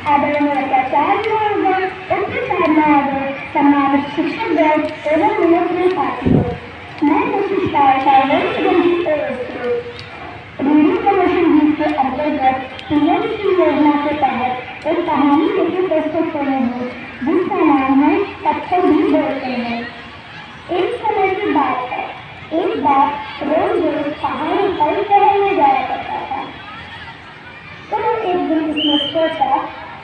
आदरणीय प्राचार्य महोदय, उच्च साधनादय, सम्मानित शिक्षकगण एवं नियंत्रण साथियों, मैं रेडियो कमीशन जी के अंतर्गत पीएमसी योजना के तहत एक कहानी लेकर प्रस्तुत कर रही हूँ जिसका नाम है पत्थर भी बोलते हैं। एक समय की बात है, एक बार रोज रोज पहाड़ों पर टहलने जाया करता था। तो एक दिन उसने सोचा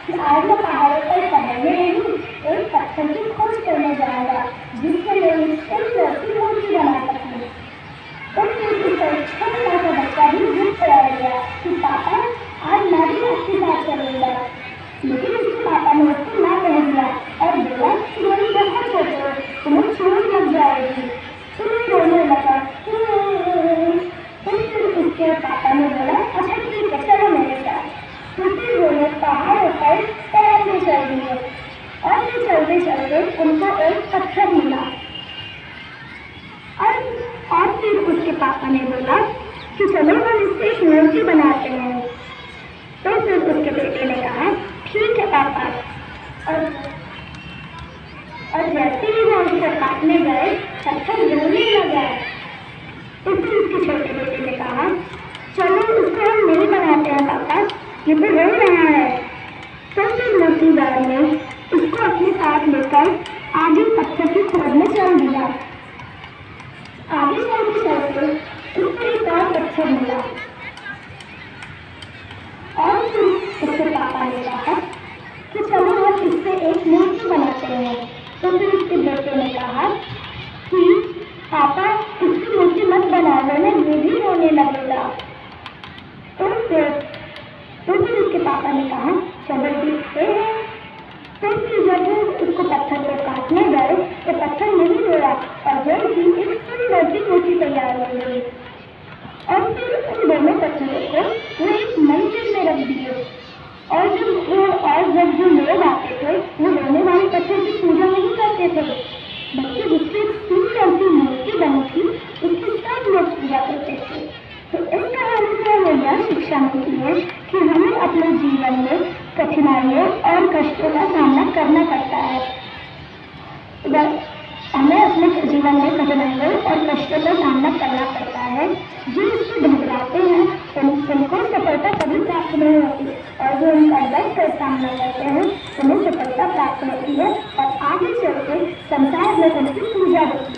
कि आज मैं पहाड़ों पर टहलने नहीं, एक पत्थर की खोज करने जाऊंगा जिससे मैं एक ऐसी मूर्ति बना सकूं। तो फिर उसे छोटा सा बच्चा भी जिद कर गया कि पापा आज मैं भी आपके साथ चलूंगा, लेकिन उसके पापा ने उसको ना कह दिया और बोला कि मेरी बहुत छोटे, तुम्हें चोट लग जाएगी। फिर रोने लगा। फिर उसके पापा ने बोला अच्छा ठीक है चलो मेरे साथ। फिर दोनों पहाड़ों पर टहलने चल दिए और फिर चलते चलते उनको एक पत्थर मिला और फिर उसके पापा ने बोला कि चलो हम इससे एक मूर्ति बनाते हैं। तो फिर उसके बेटे ने कहा ठीक है पापा, और जैसे ही वो उसको काटने गए पत्थर रोने लगा। तो फिर उसके छोटे बेटे ने कहा चलो उसको हम नहीं बनाते हैं पापा, ये तो रो रहा है। तो फिर मूर्तिकार ने उसको अपने साथ लेकर आगे पत्थर की खोज में चल दिया। आगे चलते चलते उसको एक और पत्थर मिला और फिर उसके पापा ने कहा कि चलो हम इससे एक मूर्ति बनाते हैं। तो फिर उसके बेटे ने कहा कि पापा इसकी मूर्ति मत बनाओ वरना ये भी रोने लगेगा। तो फिर उसके पापा ने कहा चलो देखते हैं। तो फिर जब उसको पत्थर को काटने गए तो पत्थर नहीं रोया और जल्द ही एक सुंदर सी मूर्ति तैयार हो गई। और फिर उन दोनों पत्थरों को वो एक मंदिर में रख दिए और जब जो लोग आते थे वो रोने वाले पत्थर की पूजा नहीं करते थे, बल्कि जिससे सुंदर सी मूर्ति बनी थी उसकी सब लोग पूजा करते थे। तो इस कहानी से हमें यह शिक्षा मिलती है कि हमें अपने जीवन में कठिनाइयों और कष्टों का सामना करना पड़ता है। हमें अपने जीवन में कठिनाइयों और कष्टों का सामना करना पड़ता है। जो इससे घबराते हैं उनको सफलता कभी प्राप्त नहीं होती और जो उनका डर कर सामना करते हैं उन्हें सफलता प्राप्त होती है और आगे चलकर संसार में उनकी पूजा होती है।